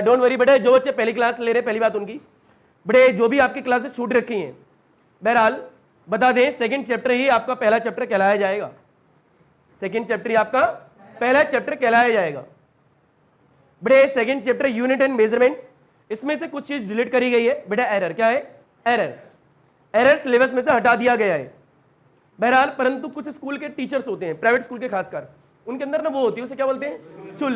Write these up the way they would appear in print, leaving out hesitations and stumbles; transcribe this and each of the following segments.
Don't worry बेटा, जो बच्चे पहली क्लास ले रहे पहली बात उनकी, बड़े जो भी आपकी क्लासेस छूट रखी हैं, बहरहाल बता दें सेकंड चैप्टर ही आपका पहला चैप्टर कहलाया जाएगा। सेकंड चैप्टर ही आपका पहला चैप्टर कहलाया जाएगा। बड़े second chapter unit and measurement, इसमें से कुछ चीज डिलीट करी गई है बेटा। एरर क्या है? एरर सिलेबस में से हटा दिया गया है। बहरहाल परंतु कुछ स्कूल के टीचर्स होते हैं, प्राइवेट स्कूल के खासकर, उनके अंदर ना वो होती है, उसे क्या बोलते हैं? चुल।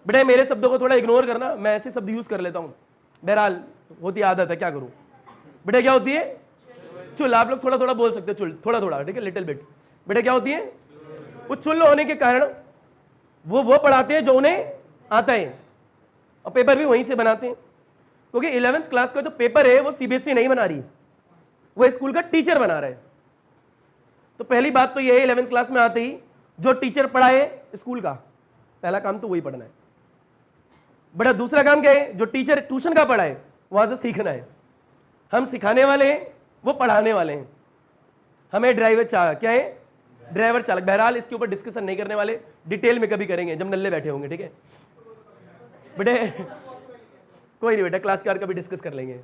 बेटा मेरे शब्दों को थोड़ा इग्नोर करना, मैं ऐसे शब्द यूज कर लेता हूं, बहरहाल होती आदत है, क्या करूं। बेटा क्या होती है? चुल। आप लोग थोड़ा थोड़ा बोल सकते हो चुल, थोड़ा थोड़ा, ठीक है, लिटिल बिट। बेटा क्या होती है? वो चुल होने के कारण वो पढ़ाते हैं जो उन्हें आता है, और पेपर भी वहीं से बनाते हैं, क्योंकि 11th क्लास का जो पेपर है वो सीबीएसई नहीं बना रही, वो स्कूल का टीचर बना रहा है। तो पहली बात तो ये है, 11th क्लास में आते ही जो टीचर पढ़ाए स्कूल का, पहला काम तो वही पढ़ना है। बड़ा दूसरा काम क्या है? जो टीचर ट्यूशन का पढ़ाए वहां से सीखना है। हम सिखाने वाले हैं, वो पढ़ाने वाले हैं। हमें ड्राइवर चालक, क्या है? ड्राइवर चालक। बहरहाल इसके ऊपर डिस्कशन नहीं करने वाले, डिटेल में कभी करेंगे जब नल्ले बैठे होंगे, ठीक है बेटे? कोई नहीं बेटा, क्लास के बाद कभी डिस्कस कर लेंगे।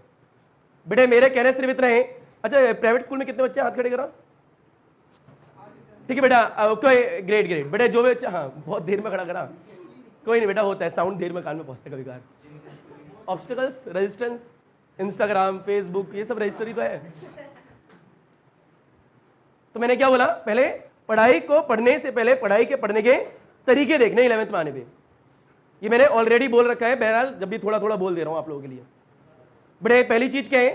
बेटे मेरे कहने सिर्फ इतना है। अच्छा प्राइवेट स्कूल में कितने बच्चे? हाथ खड़े करा। ठीक है बेटा, कोई ग्रेट ग्रेट बेटा, जो बच्चे, हाँ बहुत देर में खड़ा करा, कोई नहीं बेटा, होता है, साउंड देर में कान में पहुंचता है कभी कभार। ऑब्स्टिकल्स, रेजिस्टेंस, इंस्टाग्राम, फेसबुक, ये सब रजिस्टर ही तो है। तो मैंने क्या बोला? पहले पढ़ाई को पढ़ने से पहले पढ़ाई के पढ़ने के तरीके देखने 11th में आने पे, ये मैंने ऑलरेडी बोल रखा है। बहरहाल जब भी थोड़ा थोड़ा बोल दे रहा हूं आप लोगों के लिए। बड़े पहली चीज क्या है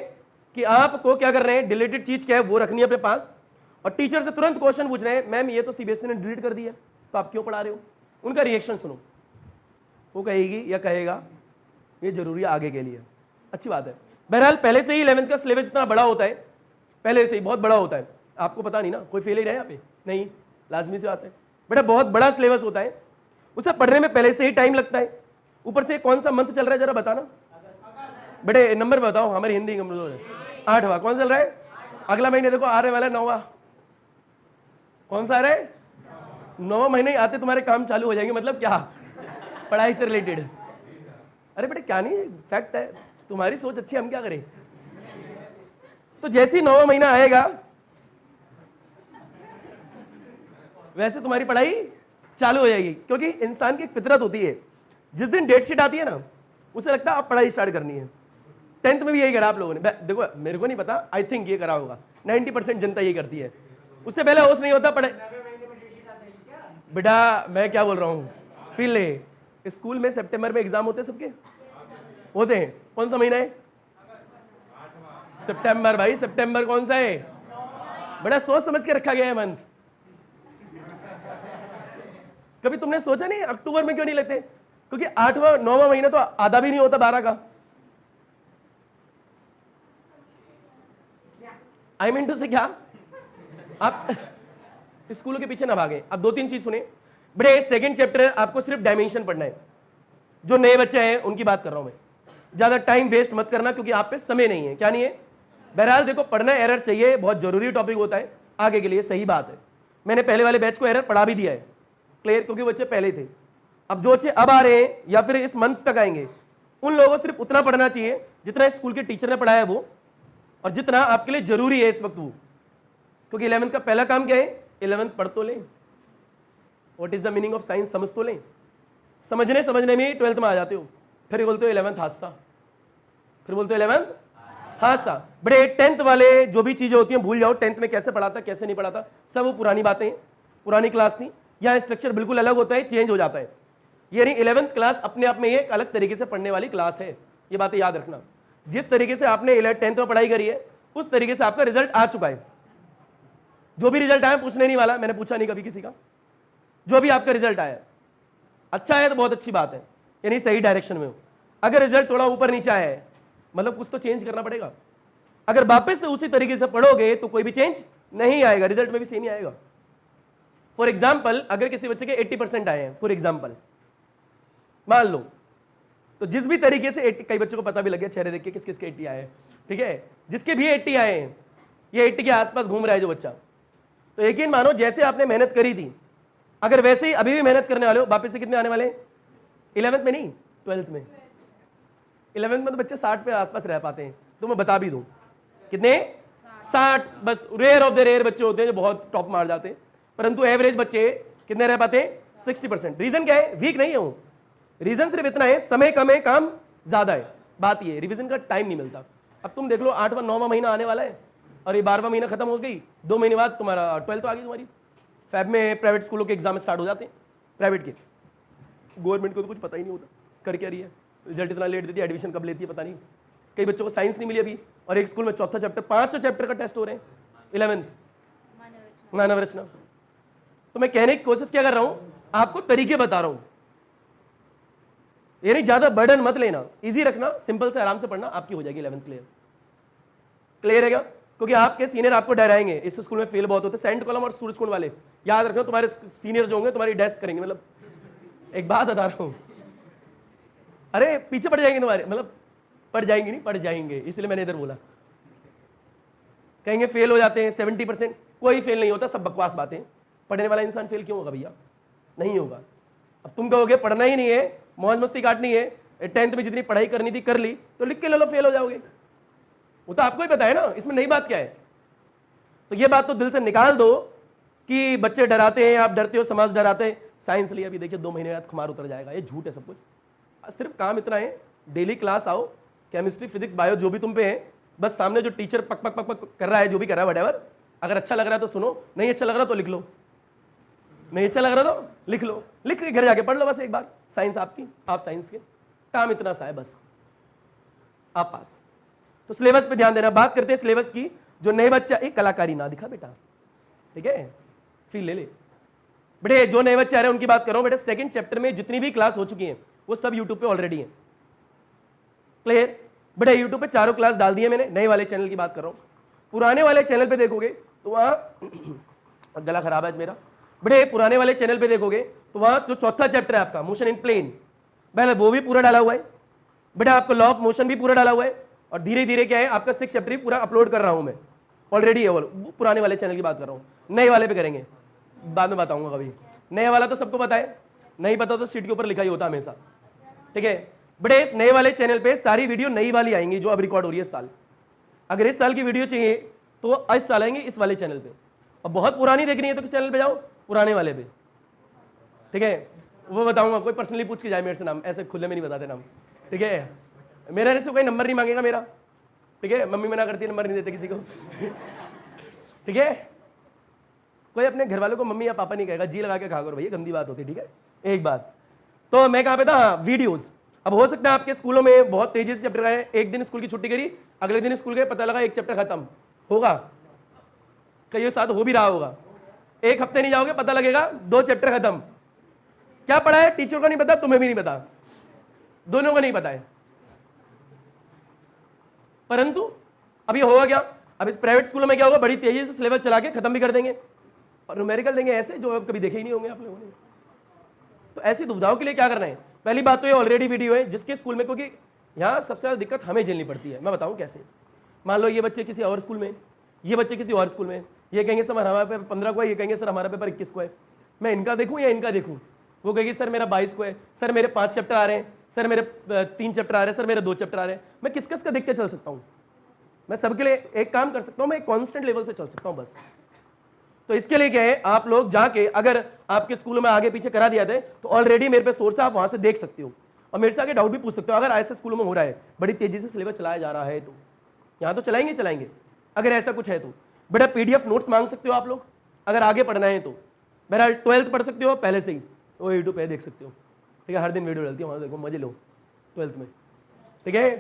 कि आपको क्या कर रहे हैं, डिलीटेड चीज क्या है वो रखनी है अपने पास, और टीचर से तुरंत क्वेश्चन पूछ रहे हैं, मैम ये तो सीबीएसई ने डिलीट कर दिया, तो आप क्यों पढ़ा रहे हो? उनका रिएक्शन सुनो, वो कहेगी या कहेगा ये जरूरी है आगे के लिए, अच्छी बात है। बहरहाल पहले से ही 11th का सिलेबस इतना बड़ा होता है, पहले से ही बहुत बड़ा होता है। आपको पता नहीं ना, कोई फेल ही रहे यहाँ पे? नहीं, लाजमी से बात है बेटा, बहुत बड़ा सिलेबस होता है, उसे पढ़ने में पहले से ही टाइम लगता है। ऊपर से कौन सा मंथ चल रहा है जरा बताना बेटे, नंबर बताओ, हमारी हिंदी कमजोर है। 8वां कौन चल रहा है? अगला महीने देखो आ रहे वाला 9वां, कौन सा आ रहा है? 9वां महीने आते तुम्हारे काम चालू हो जाएंगे। मतलब क्या? पढ़ाई से रिलेटेड। अरे बेटे क्या नहीं, फैक्ट है, तुम्हारी सोच अच्छी, हम क्या करें। तो जैसे ही 9वां महीना आएगा वैसे तुम्हारी पढ़ाई चालू हो जाएगी, क्योंकि इंसान की एक फितरत होती है, जिस दिन डेट शीट आती है ना उसे लगता है आप पढ़ाई स्टार्ट करनी है। 10th में भी यही करा आप लोगों ने। देखो मेरे को नहीं पता, आई थिंक ये करा होगा, 90% जनता ये करती है। उससे पहले होश नहीं होता पढ़ाई। बेटा मैं क्या बोल रहा हूँ, फील ले, स्कूल में सितंबर में एग्जाम होते हैं सबके, होते हैं। कौन सा महीना है? सितंबर। भाई सितंबर कौन सा है? बड़ा सोच समझ के रखा गया है मंथ। कभी तुमने सोचा नहीं अक्टूबर में क्यों नहीं लगते? क्योंकि 8वां 9वां महीना तो आधा भी नहीं होता 12 का। आई मीन टू से क्या, आप स्कूलों के पीछे ना भागे। अब 2-3 चीज सुने बड़े। सेकंड चैप्टर आपको सिर्फ डायमेंशन पढ़ना है। जो नए बच्चे हैं उनकी बात कर रहा हूं मैं, ज्यादा टाइम वेस्ट मत करना, क्योंकि आप पे समय नहीं है। क्या नहीं है? बहरहाल देखो, पढ़ना एरर चाहिए, बहुत जरूरी टॉपिक होता है आगे के लिए, सही बात है। मैंने पहले वाले बैच को एरर पढ़ा भी दिया है, क्लियर, क्योंकि बच्चे पहले थे। अब जो बच्चे अब आ रहे हैं या फिर इस मंथ तक आएंगे, उन लोगों को सिर्फ उतना पढ़ना चाहिए जितना स्कूल के टीचर ने पढ़ाया वो, और जितना आपके लिए जरूरी है इस वक्त वो। क्योंकि 11th का पहला काम क्या है? 11th पढ़ तो लें, what is the meaning of science समझ तो लें। समझने में 12th में आ जाते हो, फिर बोलते हो 11th हादसा, फिर बोलते हो 11th हादसा। बड़े 10th वाले जो भी चीजें होती हैं भूल जाओ, 10th में कैसे पढ़ाता कैसे नहीं पढ़ाता, सब वो पुरानी बातें, पुरानी क्लास थी। यहाँ स्ट्रक्चर बिल्कुल अलग होता है, चेंज हो जाता है। यानी 11th क्लास अपने आप में एक अलग तरीके से पढ़ने वाली क्लास है, ये बातें याद रखना। जिस तरीके से आपने 10th में पढ़ाई करी है उस तरीके से आपका रिजल्ट आ चुका है। जो भी रिजल्ट आया पूछने नहीं वाला, मैंने पूछा नहीं कभी किसी का। जो भी आपका रिजल्ट आया अच्छा है तो बहुत अच्छी बात है, यानी सही डायरेक्शन में हो। अगर रिजल्ट थोड़ा ऊपर नीचे आया है मतलब कुछ तो चेंज करना पड़ेगा। अगर वापस से उसी तरीके से पढ़ोगे तो कोई भी चेंज नहीं आएगा, रिजल्ट में भी सेम ही आएगा। फॉर एग्जाम्पल अगर किसी बच्चे के 80% आए हैं, फॉर एग्जाम्पल मान लो, तो जिस भी तरीके से 80, कई बच्चों को पता भी लग गया चेहरे देख के किस किस के 80 आए हैं, ठीक है। जिसके भी 80 आए हैं, ये 80 के आसपास घूम रहा है जो बच्चा, तो यकीन मानो जैसे आपने मेहनत करी थी, अगर वैसे ही अभी भी मेहनत करने वाले हो, वापस से कितने आने वाले हैं? 11th में नहीं, 12th में। 11th में तो बच्चे 60 पे आसपास रह पाते हैं, तो मैं बता भी दूं कितने 60। बस रेयर ऑफ द रेयर बच्चे होते हैं जो बहुत टॉप मार जाते हैं, परंतु एवरेज बच्चे कितने रह पाते हैं 60%। रीजन क्या है? वीक नहीं है वो, रीजन सिर्फ इतना है समय कम है काम ज्यादा है। बात ये रिवीजन का टाइम नहीं मिलता। अब तुम देख लो 8वां 9वां महीना आने वाला है और ये 12वां महीना खत्म हो गई, 2 महीने बाद तुम्हारा 12th आ गई तुम्हारी। फैब में प्राइवेट स्कूलों के एग्जाम स्टार्ट हो जाते हैं, प्राइवेट के। गवर्नमेंट को तो कुछ पता ही नहीं होता कर क्या रही है, रिजल्ट इतना लेट देती है, एडमिशन कब लेती है पता नहीं। कई बच्चों को साइंस नहीं मिली अभी, और एक स्कूल में चौथा चैप्टर 5 चैप्टर का टेस्ट हो रहे हैं 11th मानव रचना। तो मैं कहने की कोशिश क्या कर रहा हूं, आपको तरीके बता रहा हूं, ये नहीं ज्यादा बर्डन मत लेना, इजी रखना, सिंपल से आराम से पढ़ना, आपकी हो जाएगी 11th क्लियर। क्लियर है क्या? क्योंकि आपके सीनियर आपको डराएंगे, इस स्कूल में फेल बहुत होते हैं, सेंट कॉलम और सूरजकुंड वाले। याद रखना तुम्हारे सीनियर जो होंगे तुम्हारी डेस्क करेंगे, मतलब एक बात बता रहा हूं, अरे पीछे पड़ जाएंगे तुम्हारे, मतलब पड़ जाएंगे नहीं, पड़ जाएंगे, इसलिए मैंने इधर बोला। कहेंगे फेल हो जाते हैं 70%, कोई फेल नहीं होता, सब बकवास बातें। पढ़ने वाला इंसान फेल क्यों होगा भैया? नहीं होगा। अब तुम कहोगे पढ़ना ही नहीं है, मौज मस्ती काटनी है, 10th में जितनी पढ़ाई करनी थी कर ली, तो लिख के ले लो, फेल हो जाओगे। वो तो आपको ही पता है ना, इसमें नई बात क्या है। तो ये बात तो दिल से निकाल दो कि बच्चे डराते हैं, आप डरते हो, समाज डराते हैं। साइंस लिया, अभी देखिए 2 महीने बाद खुमार उतर जाएगा, ये झूठ है सब कुछ। सिर्फ काम इतना है, डेली क्लास आओ, केमिस्ट्री फिजिक्स बायो जो भी तुम पे है, बस सामने जो टीचर पक पक पक पक कर रहा है, जो भी कर रहा है वटेवर, अगर अच्छा लग रहा है तो सुनो, नहीं अच्छा लग रहा तो लिख लो, नहीं अच्छा लग रहा तो लिख लो, लिख के घर जाके पढ़ लो बस एक बार। साइंस आपकी, आप साइंस के, काम इतना सा है बस, आप पास। तो सिलेबस पे ध्यान देना। बात करते हैं सिलेबस की। जो नए बच्चा, एक कलाकारी ना दिखा बेटा, ठीक है, फील ले ले बेटे। जो नए बच्चे आ रहे हैं उनकी बात कर रहा हूं बेटा। 2nd चैप्टर में जितनी भी क्लास हो चुकी है वो सब यूट्यूब पे ऑलरेडी है। क्लियर बेटा? यूट्यूब पे चारों क्लास डाल दी है मैंने। नए वाले चैनल की बात कर रहा हूं, पुराने वाले चैनल पे देखोगे तो वहां गला खराब है मेरा बेटे, पुराने वाले चैनल पे देखोगे तो वहां जो चौथा चैप्टर है आपका मोशन इन प्लेन, पहले वो भी पूरा डाला हुआ है बेटा। आपको लॉ ऑफ मोशन भी पूरा डाला हुआ है, और धीरे धीरे क्या है आपका 6th चैप्टर भी पूरा अपलोड कर रहा हूं मैं, ऑलरेडी है। वो पुराने वाले चैनल की बात कर रहा हूं, नए वाले पे करेंगे, बाद में बताऊंगा कभी। नया वाला तो सबको पता है, नहीं पता तो सीट के ऊपर लिखा ही होता हमेशा, ठीक है बेटे। इस नए वाले चैनल पे सारी वीडियो नई वाली आएंगी जो अब रिकॉर्ड हो रही है इस साल। अगर इस साल की वीडियो चाहिए तो इस साल आएंगे इस वाले चैनल पे, और बहुत पुरानी देखनी है तो किस चैनल पे जाओ, पुराने वाले पे, ठीक है। वो बताऊंगा, कोई पर्सनली पूछ के जाए मेरे से नाम, ऐसे खुले में नहीं बताते नाम, ठीक है। मेरे से कोई नंबर नहीं मांगेगा मेरा, ठीक है। मम्मी मना करती है, नंबर नहीं देते किसी को, ठीक है। कोई अपने घर वालों को मम्मी या पापा नहीं कहेगा, जी लगा के खा करो भैया, गंदी बात होती है, ठीक है। एक बात तो मैं कहाँ पे था, वीडियोस। अब हो सकता है आपके स्कूलों में बहुत तेजी से चैप्टर आए, एक दिन स्कूल की छुट्टी करी, अगले दिन स्कूल गए, पता लगा एक चैप्टर खत्म होगा, कई साथ हो भी रहा होगा। एक हफ्ते नहीं जाओगे पता लगेगा 2 चैप्टर खत्म। क्या पढ़ा है टीचर को नहीं पता, तुम्हें भी नहीं पता, दोनों को नहीं पता है। परंतु अब ये होगा क्या, अब इस प्राइवेट स्कूलों में क्या होगा, बड़ी तेजी से सिलेबस चला के खत्म भी कर देंगे, और न्यूमेरिकल देंगे ऐसे जो अब कभी देखे ही नहीं होंगे आप लोगों ने। तो ऐसी दुविधाओं के लिए क्या करना है, पहली बात तो ये ऑलरेडी वीडियो है जिसके स्कूल में, क्योंकि यहाँ सबसे ज्यादा दिक्कत हमें झेलनी पड़ती है। मैं बताऊं कैसे। मान लो ये बच्चे किसी और स्कूल में, ये बच्चे किसी और स्कूल में, ये कहेंगे सर हमारा पेपर 15 को है, ये कहेंगे सर हमारा पेपर 21 को है, मैं इनका देखूं या इनका देखूं। वो कहेगी सर मेरा 22 को है, सर मेरे 5 चैप्टर आ रहे हैं, सर मेरे 3 चैप्टर आ रहे हैं, सर मेरे 2 चैप्टर आ रहे हैं। मैं किस किस का देख के चल सकता हूँ? मैं सबके लिए एक काम कर सकता हूँ, मैं एक कांस्टेंट लेवल से चल सकता हूँ बस। तो इसके लिए क्या है, आप लोग जाके अगर आपके स्कूलों में आगे पीछे करा दिया थे तो ऑलरेडी मेरे पे सोर्स है, आप वहां से देख सकते हो और मेरे से आगे डाउट भी पूछ सकते हो। अगर ऐसे स्कूलों में हो रहा है, बड़ी तेजी से सिलेबस चलाया जा रहा है, तो यहाँ तो चलाएंगे, अगर ऐसा कुछ है तो बेटा PDF नोट्स मांग सकते हो आप लोग, अगर आगे पढ़ना है तो। बहरहाल 12th पढ़ सकते हो पहले से ही, वो यूट्यूब पे देख सकते हो, ठीक है। हर दिन वीडियो डलती है, वहाँ देखो, मजे लो 12th में, ठीक है।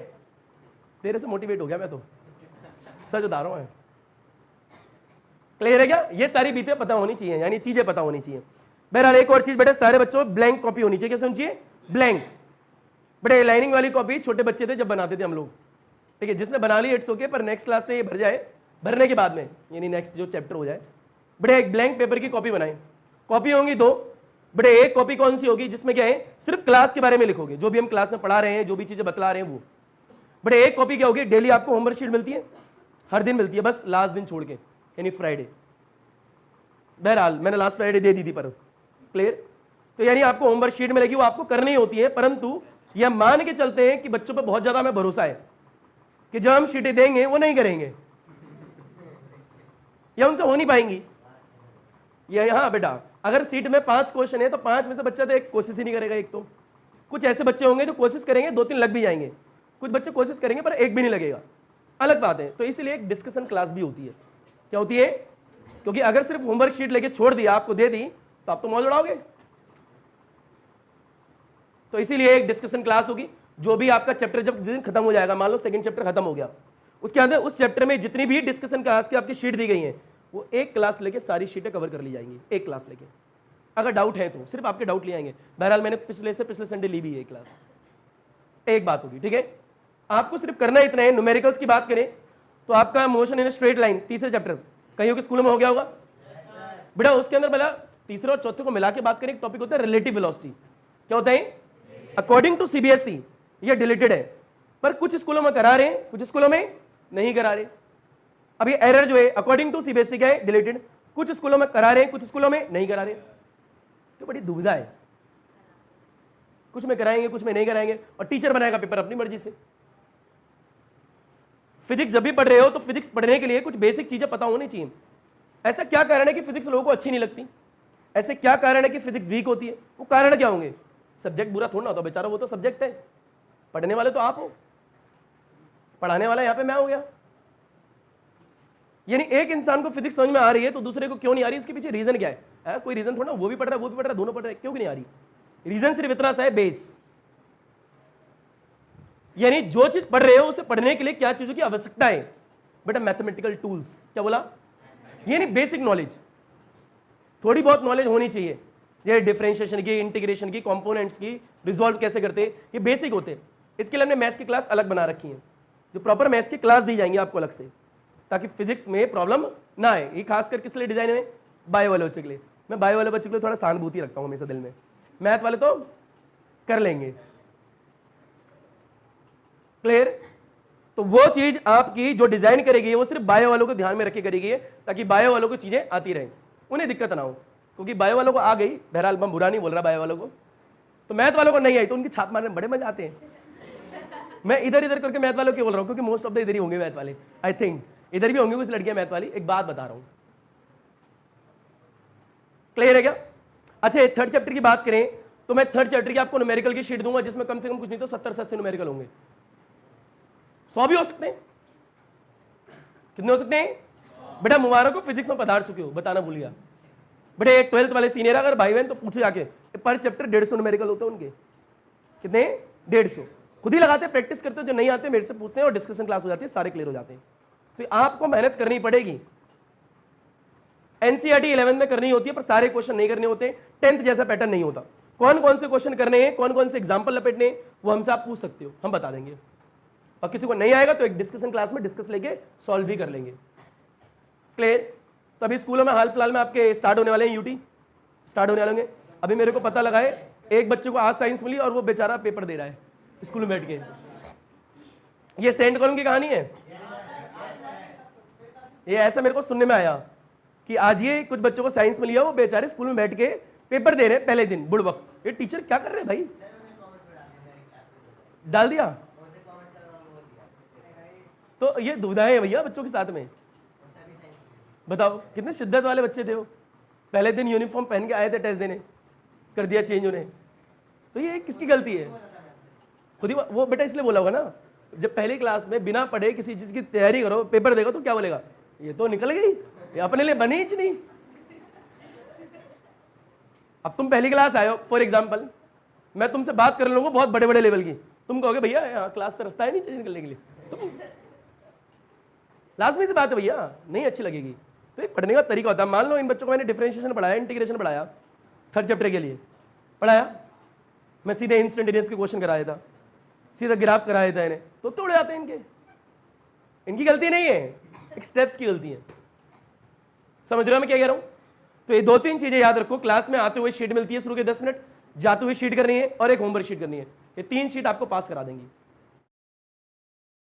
तेरे से मोटिवेट हो गया मैं तो, सच बता रहा हूँ। क्लियर है क्या? ये सारी बीतें पता होनी चाहिए, यानी चीजें पता होनी चाहिए। बहरहाल एक और चीज बेटा, सारे बच्चों में ब्लैंक कॉपी होनी चाहिए। क्या समझिए? ब्लैंक। बेटा लाइनिंग वाली कॉपी छोटे बच्चे थे जब बनाते थे हम लोग, ठीक है। जिसने बना ली इट्स ओके, पर नेक्स्ट क्लास से ये भर जाए, भरने के बाद में यानी नेक्स्ट जो चैप्टर हो जाए, बेटा एक ब्लैंक पेपर की कॉपी बनाए। कॉपी होंगी 2। बेटा एक कॉपी कौन सी होगी, जिसमें क्या है सिर्फ क्लास के बारे में लिखोगे, जो भी हम क्लास में पढ़ा रहे हैं, जो भी चीजें बतला रहे हैं वो। बेटा एक कॉपी क्या होगी, डेली आपको होमवर्क शीट मिलती है, हर दिन मिलती है, बस लास्ट दिन छोड़ के, यानी फ्राइडे। बहरहाल मैंने लास्ट फ्राइडे दे दी थी पर, क्लियर। तो यानी आपको होमवर्क शीट मिलेगी, वो आपको करनी होती है, परंतु ये हम मान के चलते हैं कि बच्चों पर बहुत ज्यादा हमें भरोसा है कि जब हम शीटें देंगे वो नहीं करेंगे या उनसे हो नहीं पाएंगी। ये हाँ बेटा, अगर सीट में 5 क्वेश्चन है तो 5 में से बच्चा तो एक कोशिश ही नहीं करेगा। एक तो कुछ ऐसे बच्चे होंगे जो कोशिश करेंगे 2-3 लग भी जाएंगे, कुछ बच्चे कोशिश करेंगे पर एक भी नहीं लगेगा, अलग बात है। तो इसलिए एक डिस्कशन क्लास भी होती है। क्या होती है? क्योंकि अगर सिर्फ होमवर्क शीट लेके छोड़ दिया, आपको दे दी, तो आप तो मौज उड़ाओगे। तो इसीलिए एक डिस्कशन क्लास होगी। जो भी आपका चैप्टर जब दिन खत्म हो जाएगा, मान लो सेकंड चैप्टर खत्म हो गया, उसके अंदर उस चैप्टर में जितनी भी डिस्कशन क्लास की आपकी शीट दी गई है वो एक क्लास लेके सारी शीटें कवर कर ली जाएंगी, एक क्लास लेके। अगर डाउट है तो सिर्फ आपके डाउट ले आएंगे। बहरहाल मैंने पिछले संडे ली भी है क्लास, एक बात होगी, ठीक है। आपको सिर्फ करना इतना है। न्यूमेरिकल्स की बात करें तो आपका मोशन इन स्ट्रेट लाइन तीसरे चैप्टर कईयों के स्कूलों में हो गया होगा बेटा। उसके अंदर पहला तीसरे और चौथे को मिला के बात करें, एक टॉपिक होता है रिलेटिव वेलोसिटी। क्या होता है? अकॉर्डिंग टू सीबीएसई ये डिलीटेड है, पर कुछ स्कूलों में करा रहे हैं, कुछ स्कूलों में नहीं करा रहे। अब ये एरर जो है अकॉर्डिंग टू सीबीएसई क्या है? डिलीटेड। कुछ स्कूलों में करा रहे हैं, कुछ स्कूलों में नहीं करा रहे। तो बड़ी दुविधा है, कुछ में कराएंगे, कुछ में नहीं कराएंगे, और टीचर बनाएगा पेपर अपनी मर्जी से। फिजिक्स जब भी पढ़ रहे हो तो फिजिक्स पढ़ने के लिए कुछ बेसिक चीजें पता होनी चाहिए। ऐसा क्या कारण है कि फिजिक्स लोगों को अच्छी नहीं लगती? ऐसे क्या कारण है कि फिजिक्स वीक होती है? वो कारण क्या होंगे? सब्जेक्ट बुरा थोड़ा होता बेचारा, वो तो सब्जेक्ट है। पढ़ने वाले तो आप हो, पढ़ाने वाला यहां पे मैं हो गया। यानी एक इंसान को फिजिक्स समझ में आ रही है तो दूसरे को क्यों नहीं आ रही? इसके पीछे रीजन क्या है? कोई रीजन थोड़ा, वो भी पढ़ रहा है, वो भी पढ़ रहा है, दोनों पढ़ रहे हैं, क्यों नहीं आ रही? रीजन सिर्फ इतना सा है, बेस। यानी जो चीज पढ़ रहे हो उसे पढ़ने के लिए क्या चीजों की आवश्यकता है बेटा? Mathematical tools. क्या बोला? यानी बेसिक नॉलेज, थोड़ी बहुत नॉलेज होनी चाहिए। ये डिफरेंशिएशन की, इंटीग्रेशन की, कंपोनेंट्स की, रिजॉल्व कैसे करते हैं, ये बेसिक होते हैं। इसके लिए हमने मैथ्स की क्लास अलग बना रखी है, जो प्रॉपर मैथ्स की क्लास दी जाएंगी आपको अलग से, ताकि फिजिक्स में प्रॉब्लम ना आए। ये खासकर किस लिए डिजाइन है? बायो वाले बच्चे के लिए। मैं बायो वाले बच्चे के लिए थोड़ा सहानुभूति रखता हूं हमेशा दिल में, मैथ वाले तो कर लेंगे। क्लियर? तो वो चीज आपकी जो डिजाइन करेगी वो सिर्फ बायो वालों को ध्यान में रखे करेगी, ताकि बायो वालों को चीजें आती रहें, उन्हें दिक्कत ना हो। क्योंकि बायो वालों को आ गई, बहरहाल मैं बुरा नहीं बोल रहा बायो वालों को, तो मैथ वालों को नहीं आई तो उनकी छाप मारने में बड़े मजा आते हैं। मैं इधर इधर करके मैथ वालों क्यों बोल रहा हूं? क्योंकि मोस्ट ऑफ द इधर ही होंगे मैथ वाले, आई थिंक इधर भी होंगे कुछ लड़कियां मैथ वाली। एक बात बता रहा हूं, क्लियर है क्या? अच्छा, थर्ड चैप्टर की बात करें तो मैं थर्ड चैप्टर की आपको न्यूमेरिकल की शीट दूंगा, जिसमें कम से कम कुछ नहीं तो 70 से 80 न्यूमेरिकल होंगे। 100 भी हो सकते हैं। कितने हो सकते हैं बेटा? मुबारक को फिजिक्स में पधार चुके हो, बताना भूल गया। बेटे 12th वाले सीनियर अगर भाई बहन तो पूछे जाके, पर चैप्टर 150 न्यूमेरिकल होते हैं उनके। कितने? 150। खुद ही लगाते हैं, प्रैक्टिस करते हैं। जो नहीं आते मेरे से पूछते हैं और डिस्कशन क्लास हो जाती है, सारे क्लियर हो जाते हैं। तो आपको मेहनत करनी पड़ेगी। एनसीईआरटी 11 में करनी होती है, पर सारे क्वेश्चन नहीं करने होते। 10th जैसा पैटर्न नहीं होता। कौन कौन से क्वेश्चन करने हैं, कौन कौन से एग्जाम्पल लपेटने हैं, वो हमसे आप पूछ सकते हो, हम बता देंगे। और किसी को नहीं आएगा तो एक डिस्कशन क्लास में डिस्कस लेके सॉल्व भी कर लेंगे। क्लियर? तो अभी स्कूलों में हाल फिलहाल में आपके स्टार्ट होने वाले हैं, यूटी स्टार्ट होने वाले होंगे। अभी मेरे को पता लगा है एक बच्चे को आज साइंस मिली और वो बेचारा पेपर दे रहा है स्कूल में बैठ के। ये सेंट कॉलम की कहानी है। ये ऐसा मेरे को सुनने में आया कि आज ये कुछ बच्चों को साइंस मिली है, वो बेचारे स्कूल में बैठ के पेपर दे रहे हैं पहले दिन बुड़बक। ये टीचर क्या कर रहे हैं भाई? डाल दिया। तो ये दुविधाएं है भैया बच्चों के साथ में। बताओ कितने शिद्दत वाले बच्चे थे वो। पहले दिन यूनिफॉर्म पहन के आए थे टेस्ट देने, कर दिया चेंज उन्हें। तो ये किसकी गलती है? खुद ही वो बेटा इसलिए बोला होगा ना, जब पहली क्लास में बिना पढ़े किसी चीज की तैयारी करो, पेपर देगा तो क्या बोलेगा? ये तो निकल गई, ये अपने लिए बनी ही नहीं। अब तुम पहली क्लास आए हो फॉर एग्जाम्पल, मैं तुमसे बात कर लूंगा बहुत बड़े बड़े लेवल की, तुम कहोगे भैया यहाँ क्लास से रास्ता है नहीं निकलने के लिए। तुम लाजमी सी बात है भैया, नहीं अच्छी लगेगी। तो एक पढ़ने का तरीका होता है। मान लो इन बच्चों को मैंने डिफरेंशिएशन पढ़ाया, इंटीग्रेशन पढ़ाया, थर्ड चैप्टर के लिए पढ़ाया, मैं सीधे इंस्टेंटेनियस के क्वेश्चन कराया था, सीधा ग्राफ कराया था इन्हें, तो तोड़ जाते हैं इनके। इनकी गलती नहीं है, एक स्टेप्स की गलती है। समझ रहे हो मैं क्या कह रहा हूं? तो ये 2-3 चीजें याद रखो। क्लास में आते हुए शीट मिलती है शुरू के 10 मिनट, जाते हुए शीट करनी है और एक होमवर्क शीट करनी है। ये 3 शीट आपको पास करा देंगी।